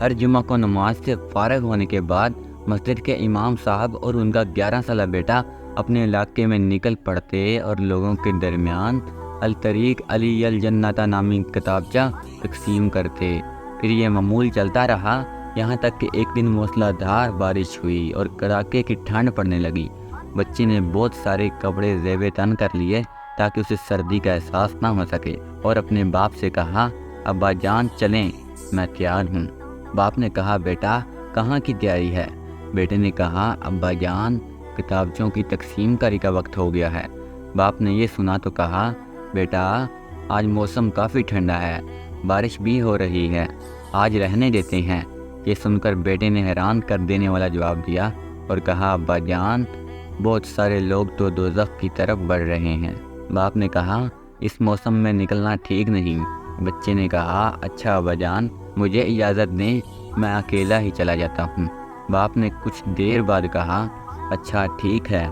ہر جمعہ کو نماز سے فارغ ہونے کے بعد مسجد کے امام صاحب اور ان کا 11 سالہ بیٹا اپنے علاقے میں نکل پڑتے اور لوگوں کے درمیان الطریق علی الجنتہ نامی کتابچہ تقسیم کرتے۔ پھر یہ معمول چلتا رہا، یہاں تک کہ ایک دن موسلا دھار بارش ہوئی اور کڑاکے کی ٹھنڈ پڑنے لگی۔ بچے نے بہت سارے کپڑے زیب تن کر لیے تاکہ اسے سردی کا احساس نہ ہو سکے، اور اپنے باپ سے کہا، ابا جان چلیں، میں تیار ہوں۔ باپ نے کہا، بیٹا کہاں کی تیاری ہے؟ بیٹے نے کہا، ابا جان کتابچوں کی تقسیم کاری کا وقت ہو گیا ہے۔ باپ نے یہ سنا تو کہا، بیٹا آج موسم کافی ٹھنڈا ہے، بارش بھی ہو رہی ہے، آج رہنے دیتے ہیں۔ یہ سن کر بیٹے نے حیران کر دینے والا جواب دیا اور کہا، ابا جان بہت سارے لوگ تو دوزخ کی طرف بڑھ رہے ہیں۔ باپ نے کہا، اس موسم میں نکلنا ٹھیک نہیں۔ بچے نے کہا، اچھا ابا جان مجھے اجازت دیں، میں اکیلا ہی چلا جاتا ہوں۔ باپ نے کچھ دیر بعد کہا، اچھا ٹھیک ہے،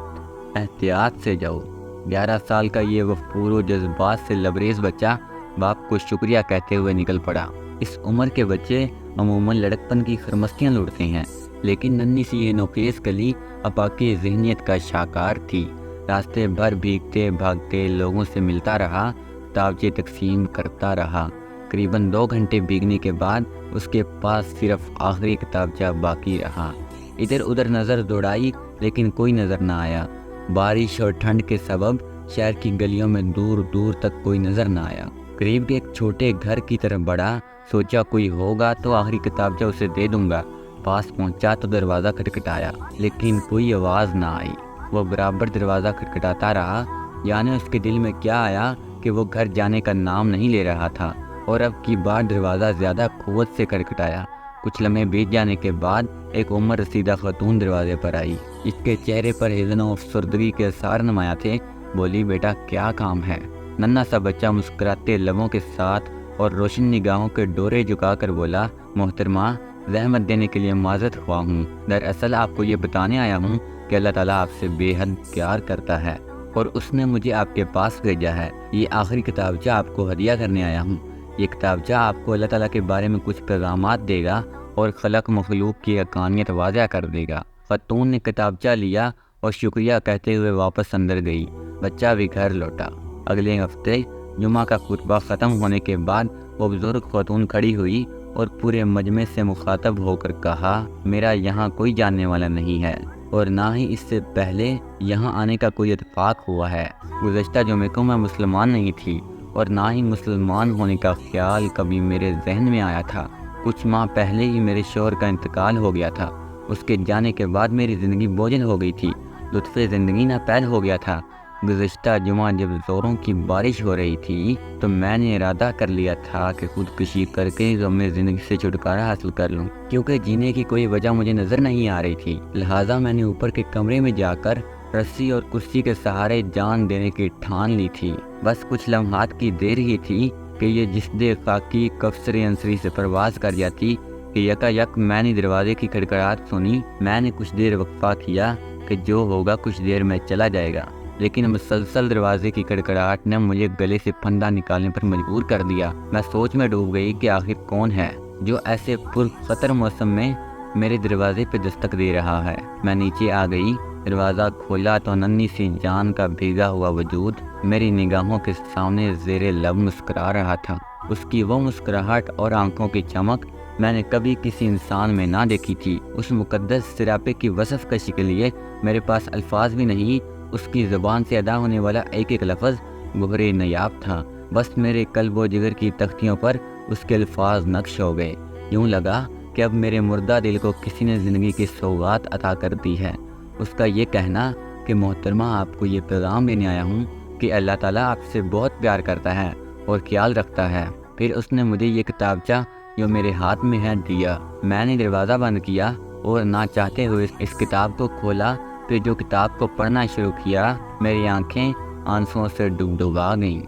احتیاط سے جاؤ۔ 11 سال کا یہ غفور و جذبات سے لبریز بچہ باپ کو شکریہ کہتے ہوئے نکل پڑا۔ اس عمر کے بچے عموماً لڑکپن کی خرمستیاں لوٹتے ہیں، لیکن ننھی سی یہ نوخیز کلی اپاکی ذہنیت کا شاہکار تھی۔ راستے بھر بھیگتے بھاگتے لوگوں سے ملتا رہا، کتابچے تقسیم کرتا رہا۔ قریباً 2 گھنٹے بھیگنے کے بعد اس کے پاس صرف آخری کتابچہ باقی رہا۔ ادھر ادھر نظر دوڑائی لیکن کوئی نظر نہ آیا۔ بارش اور ٹھنڈ کے سبب شہر کی گلیوں میں دور دور تک کوئی نظر نہ آیا۔ قریب کے ایک چھوٹے گھر کی طرف بڑھا، سوچا کوئی ہوگا تو آخری کتابچہ اسے دے دوں گا۔ پاس پہنچا تو دروازہ کھٹکھٹایا لیکن کوئی آواز نہ آئی۔ وہ برابر دروازہ کھٹکھٹاتا رہا، یعنی اس کے دل میں کیا آیا کہ وہ گھر جانے کا نام نہیں لے رہا تھا، اور اب کی بار دروازہ زیادہ قوت سے کھٹکھٹایا۔ کچھ لمحے بیت جانے کے بعد ایک عمر رسیدہ خاتون دروازے پر آئی۔ اس کے چہرے پر حزن و افسردگی کے آثار نمایاں تھے۔ بولی، بیٹا کیا کام ہے؟ ننھا سا بچہ مسکراتے لبوں کے ساتھ اور روشن نگاہوں کے ڈورے جھکا کر بولا، محترمہ زحمت دینے کے لیے معذرت خواہ ہوں۔ دراصل آپ کو یہ بتانے آیا ہوں کہ اللہ تعالیٰ آپ سے بے حد پیار کرتا ہے اور اس نے مجھے آپ کے پاس بھیجا ہے۔ یہ آخری کتابچہ آپ کو ہدیہ کرنے آیا ہوں۔ یہ کتابچہ آپ کو اللہ تعالیٰ کے بارے میں کچھ پیغامات دے گا اور خلق مخلوق کی حقانیت واضح کر دے گا۔ خاتون نے کتابچہ لیا اور شکریہ کہتے ہوئے واپس اندر گئی۔ بچہ بھی گھر لوٹا۔ اگلے ہفتے جمعہ کا خطبہ ختم ہونے کے بعد وہ بزرگ خاتون کھڑی ہوئی اور پورے مجمع سے مخاطب ہو کر کہا، میرا یہاں کوئی جاننے والا نہیں ہے اور نہ ہی اس سے پہلے یہاں آنے کا کوئی اتفاق ہوا ہے۔ گزشتہ جمعے کو میں مسلمان نہیں تھی اور نہ ہی مسلمان ہونے کا خیال کبھی میرے ذہن میں آیا تھا۔ کچھ ماہ پہلے ہی میرے شوہر کا انتقال ہو گیا تھا۔ اس کے جانے کے بعد میری زندگی بوجھل ہو گئی تھی، لطف زندگی ناپید ہو گیا تھا۔ گزشتہ جمعہ جب زوروں کی بارش ہو رہی تھی تو میں نے ارادہ کر لیا تھا کہ خودکشی کر کے غم زندگی سے چھٹکارا حاصل کر لوں، کیونکہ جینے کی کوئی وجہ مجھے نظر نہیں آ رہی تھی۔ لہٰذا میں نے اوپر کے کمرے میں جا کر رسی اور کرسی کے سہارے جان دینے کی ٹھان لی تھی۔ بس کچھ لمحات کی دیر ہی تھی کہ یہ جسد خاکی کفسر انصری سے پرواز کر جاتی کہ یکا یک میں نے دروازے کی کھڑکھڑاہٹ سنی۔ میں نے کچھ دیر وقفہ کیا کہ جو ہوگا کچھ دیر میں چلا جائے گا، لیکن مسلسل دروازے کی کھڑکھڑاہٹ نے مجھے گلے سے پھندا نکالنے پر مجبور کر دیا۔ میں سوچ میں ڈوب گئی کہ آخر کون ہے جو ایسے پرخطر موسم میں میرے دروازے پہ دستک دے رہا ہے۔ میں نیچے آ گئی، دروازہ کھولا تو ننھی سی جان کا بھیگا ہوا وجود میری نگاہوں کے سامنے زیر لب مسکرا رہا تھا۔ اس کی وہ مسکراہٹ اور آنکھوں کی چمک میں نے کبھی کسی انسان میں نہ دیکھی تھی۔ اس مقدس سراپے کی وصف کشی کے لیے میرے پاس الفاظ بھی نہیں۔ اس کی زبان سے ادا ہونے والا ایک ایک لفظ گوہر نایاب تھا۔ بس میرے قلب و جگر کی تختیوں پر اس کے الفاظ نقش ہو گئے۔ یوں لگا کہ اب میرے مردہ دل کو کسی نے زندگی کی سوغات عطا کر دی ہے۔ اس کا یہ کہنا کہ محترمہ آپ کو یہ پیغام دینے آیا ہوں کہ اللہ تعالیٰ آپ سے بہت پیار کرتا ہے اور خیال رکھتا ہے۔ پھر اس نے مجھے یہ کتابچہ جو میرے ہاتھ میں ہے دیا۔ میں نے دروازہ بند کیا اور نہ چاہتے ہوئے اس کتاب کو کھولا۔ پھر جو کتاب کو پڑھنا شروع کیا، میری آنکھیں آنسوؤں سے ڈگڈگا گئیں۔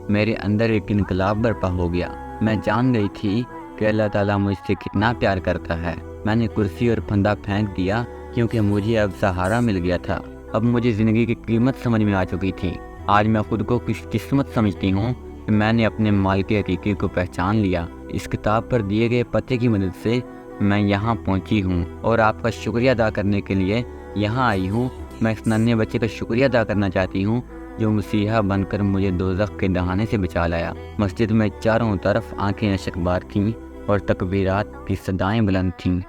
میرے اندر ایک انقلاب برپا ہو گیا۔ میں جان گئی تھی کہ اللہ تعالیٰ مجھ سے کتنا پیار کرتا ہے۔ میں نے کرسی اور پھندا پھینک دیا کیونکہ مجھے اب سہارا مل گیا تھا۔ اب مجھے زندگی کی قیمت سمجھ میں آ چکی تھی۔ آج میں خود کو خوش قسمت سمجھتی ہوں کہ میں نے اپنے مالک حقیقی کو پہچان لیا۔ اس کتاب پر دیے گئے پتے کی مدد سے میں یہاں پہنچی ہوں اور آپ کا شکریہ ادا کرنے کے لیے یہاں آئی ہوں۔ میں اس ننھے بچے کا شکریہ ادا کرنا چاہتی ہوں جو مسیحا بن کر مجھے دوزخ کے دہانے سے بچا لایا۔ مسجد میں چاروں طرف آنکھیں اشک بار تھیں اور تکبیرات کی صدائیں بلند تھیں۔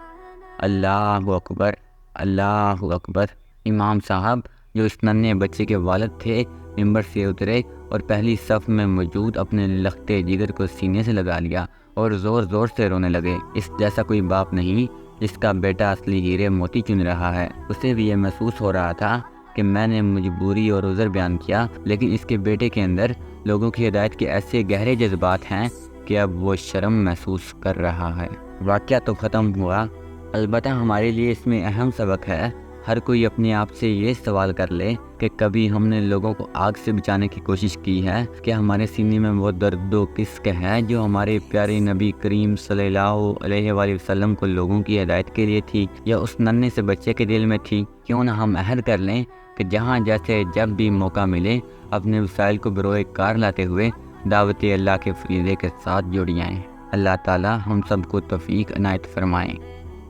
اللہ اکبر، اللہ اکبر۔ امام صاحب جو اس ننھے بچے کے والد تھے ممبر سے اترے اور پہلی صف میں موجود اپنے لختے جگر کو سینے سے لگا لیا اور زور زور سے رونے لگے۔ اس جیسا کوئی باپ نہیں جس کا بیٹا اصلی ہیرے موتی چن رہا ہے۔ اسے بھی یہ محسوس ہو رہا تھا کہ میں نے مجبوری اور عذر بیان کیا، لیکن اس کے بیٹے کے اندر لوگوں کی ہدایت کے ایسے گہرے جذبات ہیں کہ اب وہ شرم محسوس کر رہا ہے۔ واقعہ تو ختم ہوا، البتہ ہمارے لیے اس میں اہم سبق ہے۔ ہر کوئی اپنے آپ سے یہ سوال کر لے کہ کبھی ہم نے لوگوں کو آگ سے بچانے کی کوشش کی ہے؟ کیا ہمارے سینے میں وہ درد و کسک ہے جو ہمارے پیارے نبی کریم صلی اللہ علیہ وآلہ وسلم کو لوگوں کی ہدایت کے لیے تھی یا اس ننھے سے بچے کے دل میں تھی؟ کیوں نہ ہم عہد کر لیں کہ جہاں جیسے جب بھی موقع ملے اپنے وسائل کو بروئے کار لاتے ہوئے دعوت اللہ کے فریضے کے ساتھ جڑ جائیں۔ اللہ تعالی ہم سب کو توفیق عنایت فرمائیں،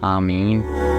آمین۔